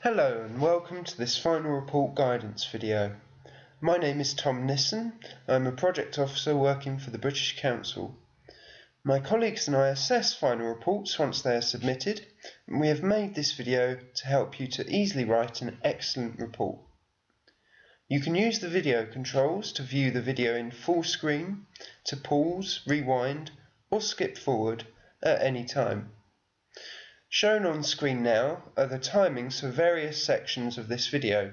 Hello and welcome to this final report guidance video. My name is Tom Nissen. I'm a project officer working for the British Council. My colleagues and I assess final reports once they are submitted, and we have made this video to help you to easily write an excellent report. You can use the video controls to view the video in full screen, to pause, rewind or skip forward at any time. Shown on screen now are the timings for various sections of this video.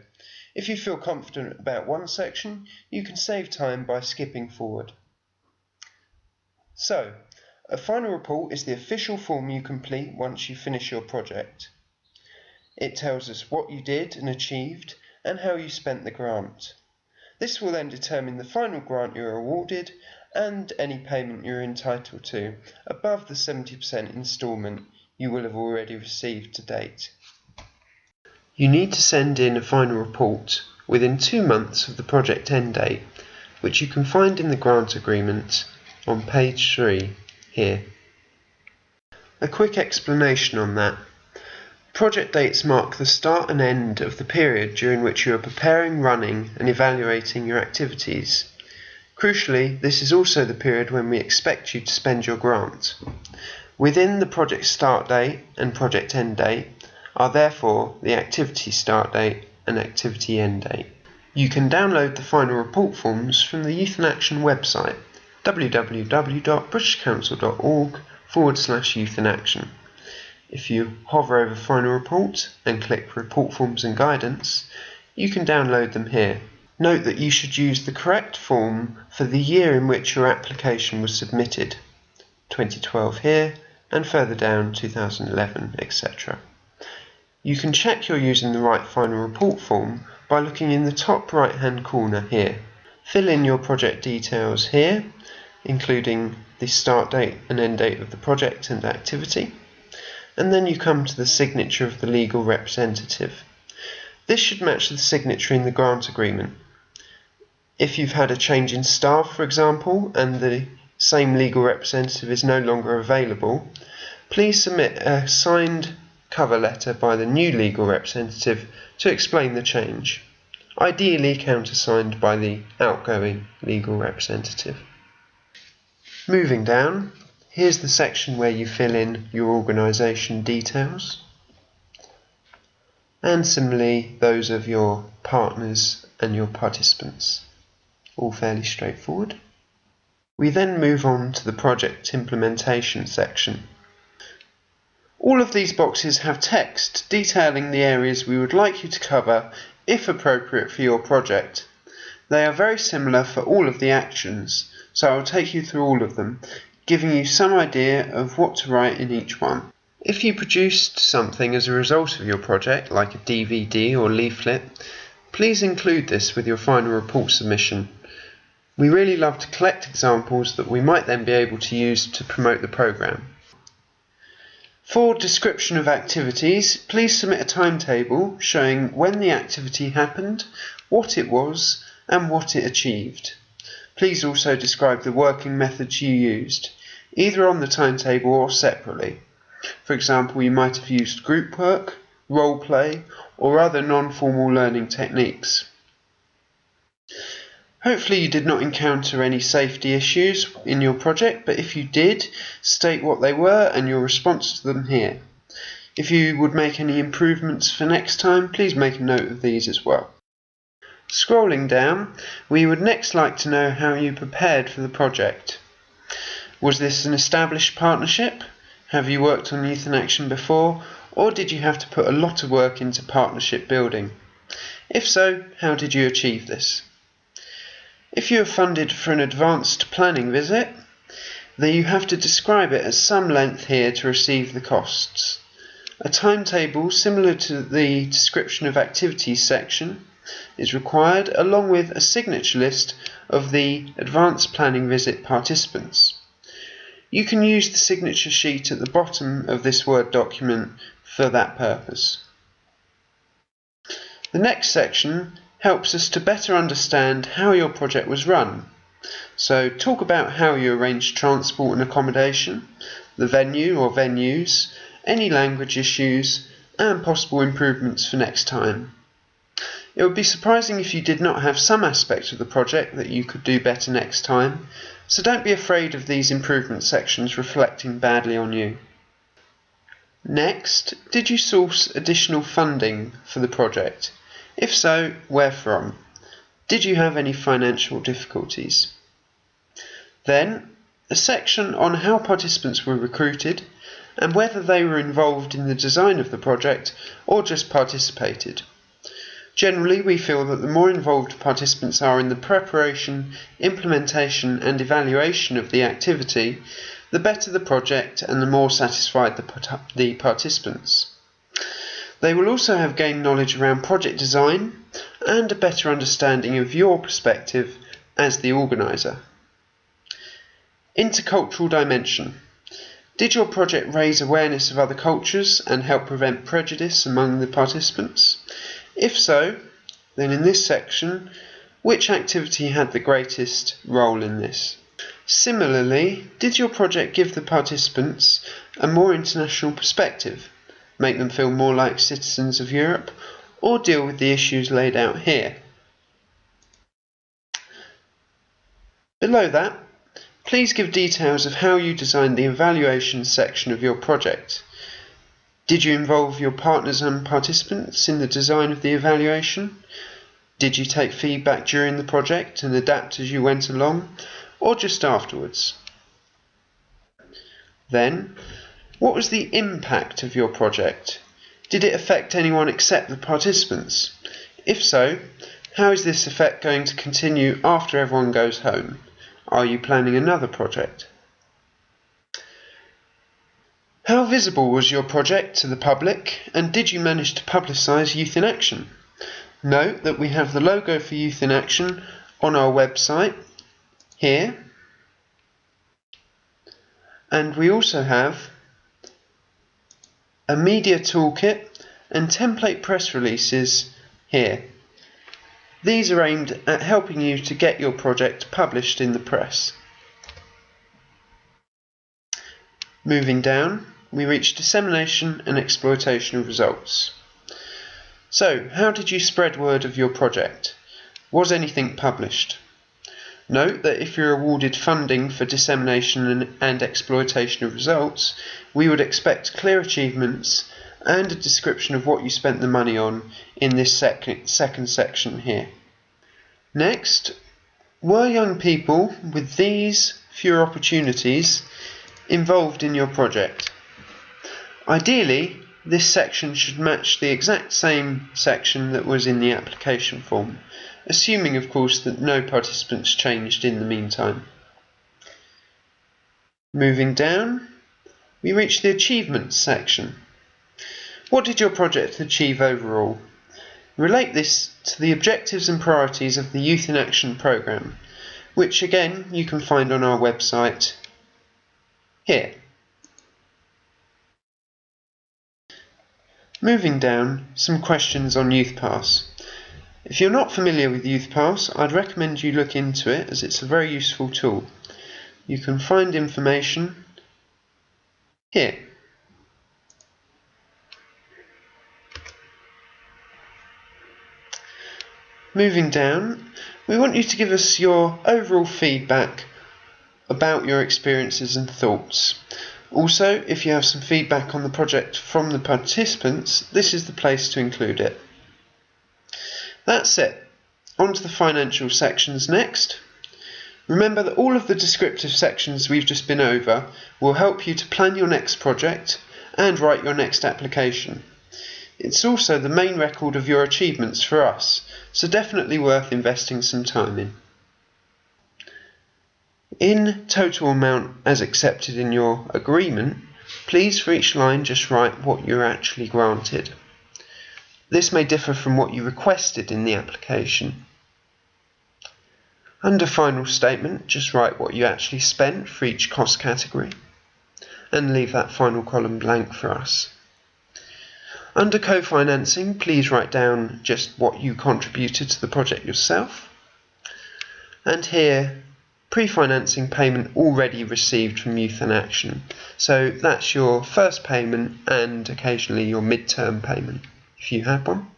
If you feel confident about one section, you can save time by skipping forward. So, a final report is the official form you complete once you finish your project. It tells us what you did and achieved and how you spent the grant. This will then determine the final grant you are awarded and any payment you are entitled to above the 70% instalment you will have already received to date. You need to send in a final report within 2 months of the project end date, which you can find in the grant agreement on page 3 here. A quick explanation on that. Project dates mark the start and end of the period during which you are preparing, running and evaluating your activities. Crucially, this is also the period when we expect you to spend your grant. Within the project start date and project end date are therefore the activity start date and activity end date. You can download the final report forms from the Youth in Action website www.britishcouncil.org/Youth in Action. If you hover over Final Report and click Report Forms and Guidance, you can download them here. Note that you should use the correct form for the year in which your application was submitted, 2012 here, and further down 2011, etc. You can check you're using the right final report form by looking in the top right hand corner here. Fill in your project details here, including the start date and end date of the project and activity, and then you come to the signature of the legal representative. This should match the signature in the grant agreement. If you've had a change in staff, for example, and the same legal representative is no longer available, please submit a signed cover letter by the new legal representative to explain the change, ideally countersigned by the outgoing legal representative. Moving down, here's the section where you fill in your organisation details, and similarly those of your partners and your participants. All fairly straightforward. We then move on to the project implementation section. All of these boxes have text detailing the areas we would like you to cover if appropriate for your project. They are very similar for all of the actions, so I will take you through all of them, giving you some idea of what to write in each one. If you produced something as a result of your project, like a DVD or leaflet, please include this with your final report submission. We really love to collect examples that we might then be able to use to promote the programme. For description of activities, please submit a timetable showing when the activity happened, what it was, and what it achieved. Please also describe the working methods you used, either on the timetable or separately. For example, you might have used group work, role play, or other non-formal learning techniques. Hopefully you did not encounter any safety issues in your project, but if you did, state what they were and your response to them here. If you would make any improvements for next time, please make a note of these as well. Scrolling down, we would next like to know how you prepared for the project. Was this an established partnership? Have you worked on Youth in Action before, or did you have to put a lot of work into partnership building? If so, how did you achieve this? If you are funded for an advanced planning visit, then you have to describe it at some length here to receive the costs. A timetable similar to the description of activities section is required, along with a signature list of the advanced planning visit participants. You can use the signature sheet at the bottom of this Word document for that purpose. The next section helps us to better understand how your project was run. So talk about how you arranged transport and accommodation, the venue or venues, any language issues, and possible improvements for next time. It would be surprising if you did not have some aspect of the project that you could do better next time, so don't be afraid of these improvement sections reflecting badly on you. Next, did you source additional funding for the project? If so, where from? Did you have any financial difficulties? Then, a section on how participants were recruited and whether they were involved in the design of the project or just participated. Generally, we feel that the more involved participants are in the preparation, implementation and evaluation of the activity, the better the project and the more satisfied the participants. They will also have gained knowledge around project design and a better understanding of your perspective as the organiser. Intercultural dimension. Did your project raise awareness of other cultures and help prevent prejudice among the participants? If so, then in this section, which activity had the greatest role in this? Similarly, did your project give the participants a more international perspective, make them feel more like citizens of Europe, or deal with the issues laid out here? Below that, please give details of how you designed the evaluation section of your project. Did you involve your partners and participants in the design of the evaluation? Did you take feedback during the project and adapt as you went along, or just afterwards? Then, what was the impact of your project? Did it affect anyone except the participants? If so, how is this effect going to continue after everyone goes home? Are you planning another project? How visible was your project to the public, and did you manage to publicise Youth in Action? Note that we have the logo for Youth in Action on our website here, and we also have a media toolkit and template press releases here. These are aimed at helping you to get your project published in the press. Moving down, we reach dissemination and exploitation of results. So, how did you spread word of your project? Was anything published? Note that if you're awarded funding for dissemination and exploitation of results, we would expect clear achievements and a description of what you spent the money on in this second section here. Next, were young people with these fewer opportunities involved in your project? Ideally, this section should match the exact same section that was in the application form, assuming of course that no participants changed in the meantime. Moving down, we reach the achievements section. What did your project achieve overall? Relate this to the objectives and priorities of the Youth in Action programme, which again you can find on our website here. Moving down, some questions on YouthPass. If you're not familiar with YouthPass, I'd recommend you look into it as it's a very useful tool. You can find information here. Moving down, we want you to give us your overall feedback about your experiences and thoughts. Also, if you have some feedback on the project from the participants, this is the place to include it. That's it. On to the financial sections next. Remember that all of the descriptive sections we've just been over will help you to plan your next project and write your next application. It's also the main record of your achievements for us, so definitely worth investing some time in. In total amount as accepted in your agreement, please for each line just write what you're actually granted. This may differ from what you requested in the application. Under final statement, just write what you actually spent for each cost category and leave that final column blank for us. Under co-financing, please write down just what you contributed to the project yourself. And here, pre-financing payment already received from Youth in Action. So that's your first payment and occasionally your mid-term payment, if you have one.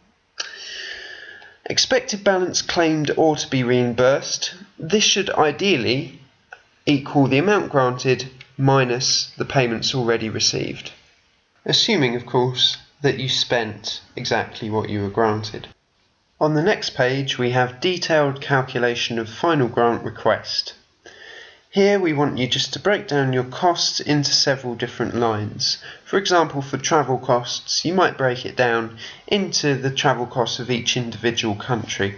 Expected balance claimed or to be reimbursed. This should ideally equal the amount granted minus the payments already received, assuming of course that you spent exactly what you were granted. On the next page we have detailed calculation of final grant request. Here we want you just to break down your costs into several different lines. For example, for travel costs, you might break it down into the travel costs of each individual country.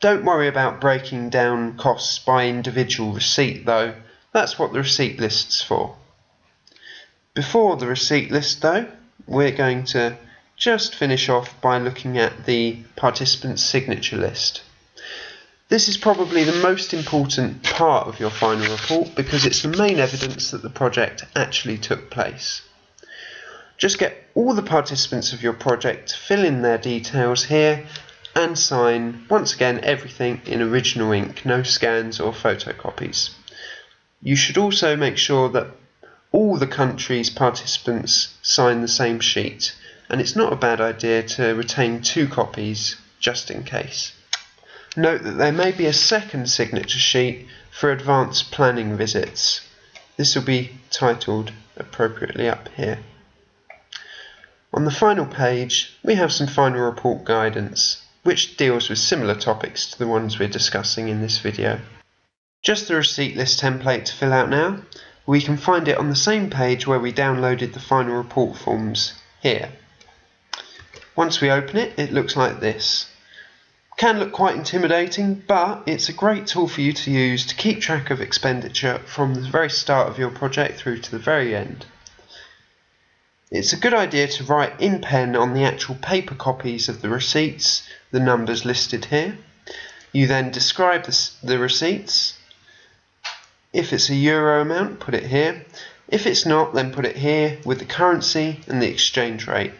Don't worry about breaking down costs by individual receipt though, that's what the receipt list's for. Before the receipt list though, we're going to just finish off by looking at the participants' signature list. This is probably the most important part of your final report because it's the main evidence that the project actually took place. Just get all the participants of your project to fill in their details here and sign, once again, everything in original ink, no scans or photocopies. You should also make sure that all the country's participants sign the same sheet, and it's not a bad idea to retain 2 copies just in case. Note that there may be a second signature sheet for advanced planning visits. This will be titled appropriately up here. On the final page, we have some final report guidance, which deals with similar topics to the ones we're discussing in this video. Just the receipt list template to fill out now. We can find it on the same page where we downloaded the final report forms here. Once we open it, it looks like this. Can look quite intimidating, but it's a great tool for you to use to keep track of expenditure from the very start of your project through to the very end. It's a good idea to write in pen on the actual paper copies of the receipts the numbers listed here. You then describe the receipts. If it's a euro amount, put it here. If it's not, then put it here with the currency and the exchange rate.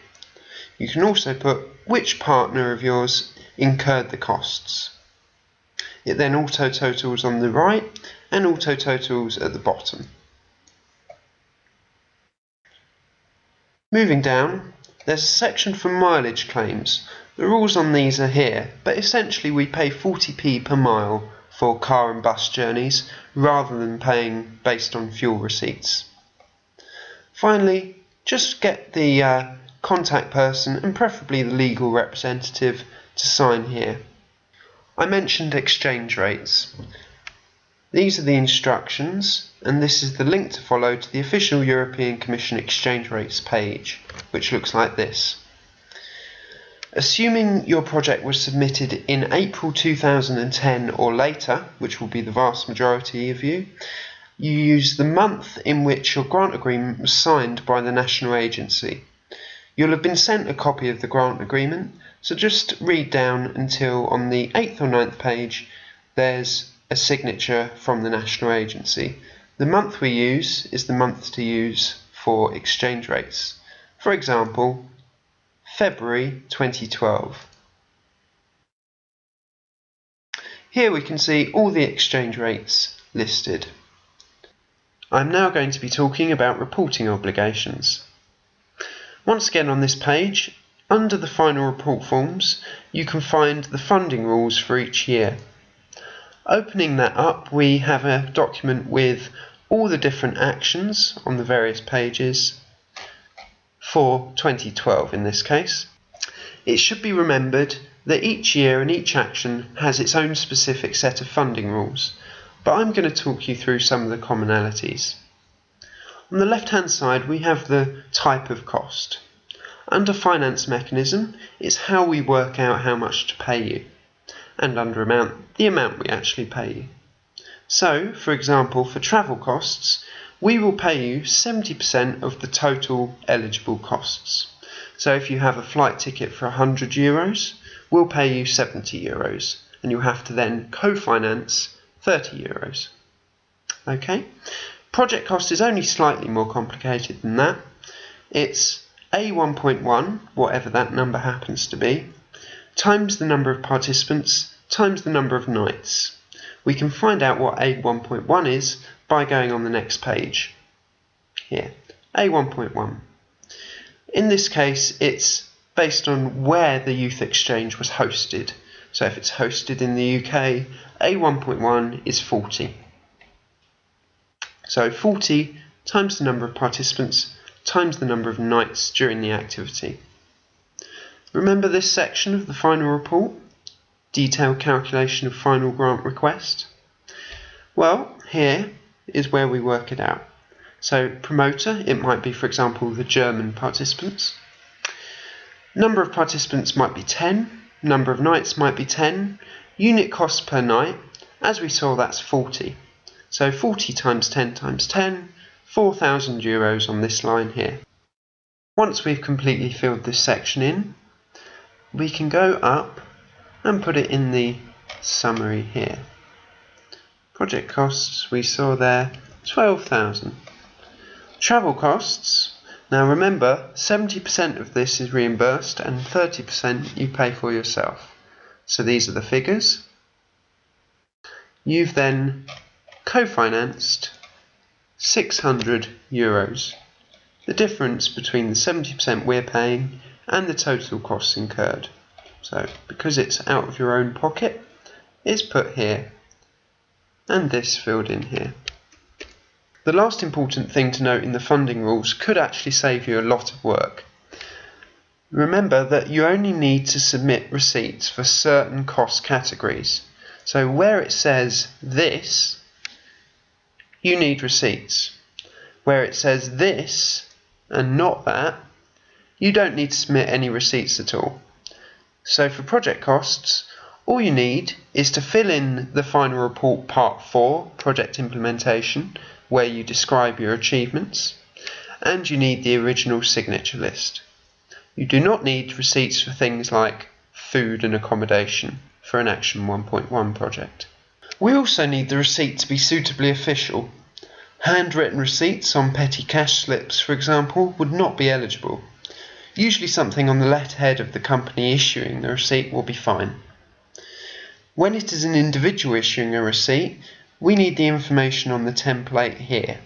You can also put which partner of yours incurred the costs. It then auto totals on the right and auto totals at the bottom. Moving down, there's a section for mileage claims. The rules on these are here, but essentially we pay 40p per mile for car and bus journeys rather than paying based on fuel receipts. Finally, just get the contact person and preferably the legal representative to sign here. I mentioned exchange rates. These are the instructions, and this is the link to follow to the official European Commission exchange rates page, which looks like this. Assuming your project was submitted in April 2010 or later, which will be the vast majority of you, you use the month in which your grant agreement was signed by the national agency. You'll have been sent a copy of the grant agreement, so just read down until on the 8th or 9th page there's a signature from the national agency. The month we use is the month to use for exchange rates. For example, February 2012. Here we can see all the exchange rates listed. I'm now going to be talking about reporting obligations. Once again on this page, under the final report forms, you can find the funding rules for each year. Opening that up, we have a document with all the different actions on the various pages for 2012 in this case. It should be remembered that each year and each action has its own specific set of funding rules, but I'm going to talk you through some of the commonalities. On the left hand side we have the type of cost. Under finance mechanism, it's how we work out how much to pay you, and under amount, the amount we actually pay you. So, for example, for travel costs, we will pay you 70% of the total eligible costs. So if you have a flight ticket for €100, we'll pay you €70, and you'll have to then co-finance €30. Okay? Project cost is only slightly more complicated than that. It's A1.1, whatever that number happens to be, times the number of participants, times the number of nights. We can find out what A1.1 is by going on the next page. Here, A1.1. In this case, it's based on where the Youth Exchange was hosted. So if it's hosted in the UK, A1.1 is 40. So 40 times the number of participants times the number of nights during the activity. Remember this section of the final report? Detailed calculation of final grant request? Well, here is where we work it out. So promoter, it might be, for example, the German participants. Number of participants might be 10. Number of nights might be 10. Unit cost per night, as we saw, that's 40. So 40 times 10 times 10, 4,000 euros on this line here. Once we've completely filled this section in, we can go up and put it in the summary here. Project costs, we saw there, 12,000. Travel costs, now remember 70% of this is reimbursed and 30% you pay for yourself. So these are the figures. You've then co-financed 600 euros. The difference between the 70% we're paying and the total costs incurred. So because it's out of your own pocket, it's put here and this filled in here. The last important thing to note in the funding rules could actually save you a lot of work. Remember that you only need to submit receipts for certain cost categories. So where it says this, you need receipts. Where it says this and not that, you don't need to submit any receipts at all. So for project costs, all you need is to fill in the final report part 4, project implementation, where you describe your achievements, and you need the original signature list. You do not need receipts for things like food and accommodation for an Action 1.1 project. We also need the receipt to be suitably official. Handwritten receipts on petty cash slips, for example, would not be eligible. Usually something on the letterhead of the company issuing the receipt will be fine. When it is an individual issuing a receipt, we need the information on the template here,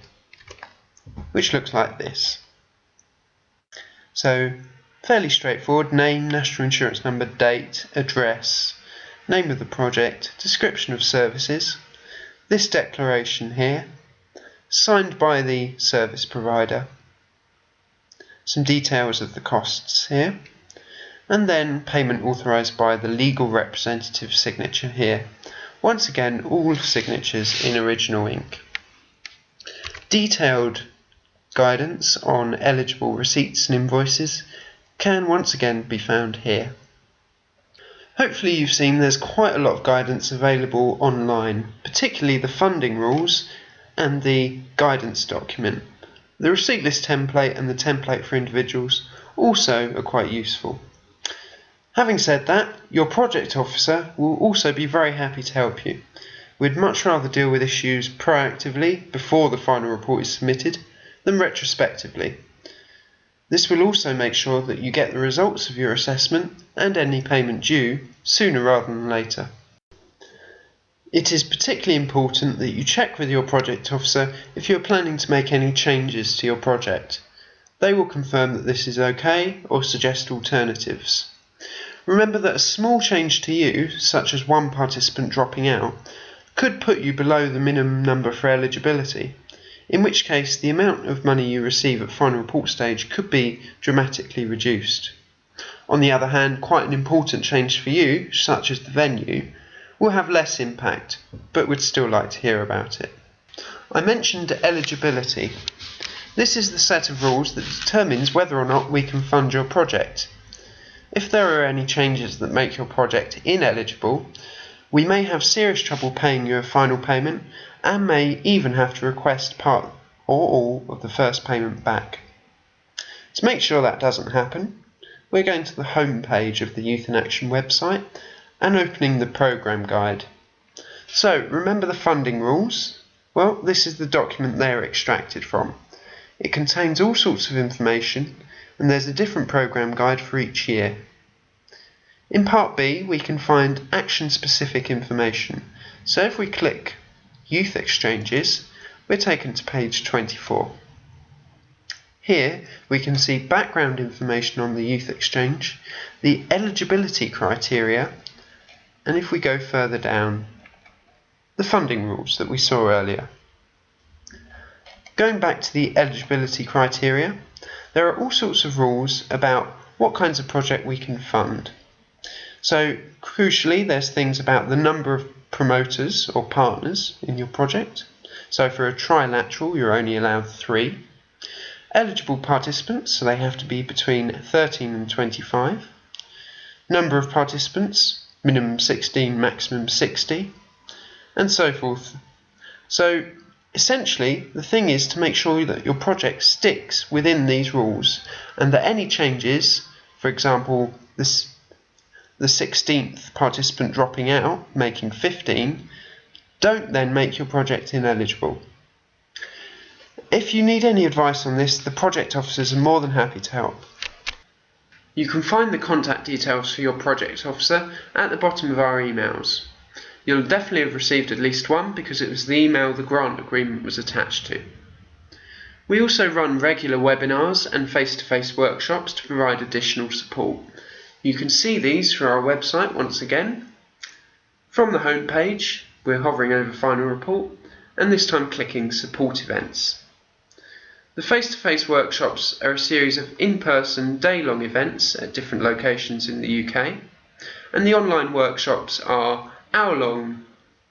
which looks like this. So, fairly straightforward: name, national insurance number, date, address, name of the project, description of services, this declaration here, signed by the service provider, some details of the costs here, and then payment authorised by the legal representative signature here. Once again, all signatures in original ink. Detailed guidance on eligible receipts and invoices can once again be found here. Hopefully you've seen there's quite a lot of guidance available online, particularly the funding rules and the guidance document. The receipt list template and the template for individuals also are quite useful. Having said that, your project officer will also be very happy to help you. We'd much rather deal with issues proactively before the final report is submitted than retrospectively. This will also make sure that you get the results of your assessment and any payment due sooner rather than later. It is particularly important that you check with your project officer if you are planning to make any changes to your project. They will confirm that this is okay or suggest alternatives. Remember that a small change to you, such as one participant dropping out, could put you below the minimum number for eligibility, in which case the amount of money you receive at final report stage could be dramatically reduced. On the other hand, quite an important change for you, such as the venue, will have less impact, but would still like to hear about it. I mentioned eligibility. This is the set of rules that determines whether or not we can fund your project. If there are any changes that make your project ineligible, we may have serious trouble paying you a final payment and may even have to request part or all of the first payment back. To make sure that doesn't happen, we're going to the home page of the Youth in Action website and opening the programme guide. So, remember the funding rules? Well, this is the document they are extracted from. It contains all sorts of information, and there's a different programme guide for each year. In part B, we can find action-specific information. So if we click Youth Exchanges, we're taken to page 24. Here we can see background information on the Youth Exchange, the eligibility criteria, and if we go further down, the funding rules that we saw earlier. Going back to the eligibility criteria, there are all sorts of rules about what kinds of project we can fund. So crucially, there's things about the number of promoters or partners in your project. So for a trilateral, you're only allowed 3. Eligible participants, so they have to be between 13 and 25. Number of participants, minimum 16, maximum 60, and so forth. So essentially, the thing is to make sure that your project sticks within these rules and that any changes, for example, the 16th participant dropping out, making 15, don't then make your project ineligible. If you need any advice on this, the project officers are more than happy to help. You can find the contact details for your project officer at the bottom of our emails. You'll definitely have received at least one because it was the email the grant agreement was attached to. We also run regular webinars and face-to-face workshops to provide additional support. You can see these through our website once again. From the home page, we're hovering over Final Report and this time clicking Support Events. The face-to-face workshops are a series of in-person day-long events at different locations in the UK, and the online workshops are hour-long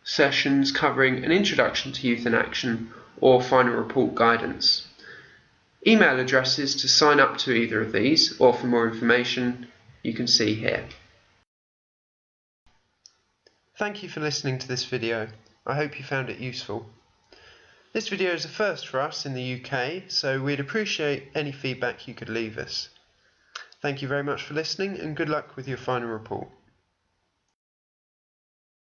sessions covering an introduction to Youth in Action or Final Report guidance. Email addresses to sign up to either of these or for more information you can see here. Thank you for listening to this video. I hope you found it useful. This video is a first for us in the UK, so we'd appreciate any feedback you could leave us. Thank you very much for listening and good luck with your final report.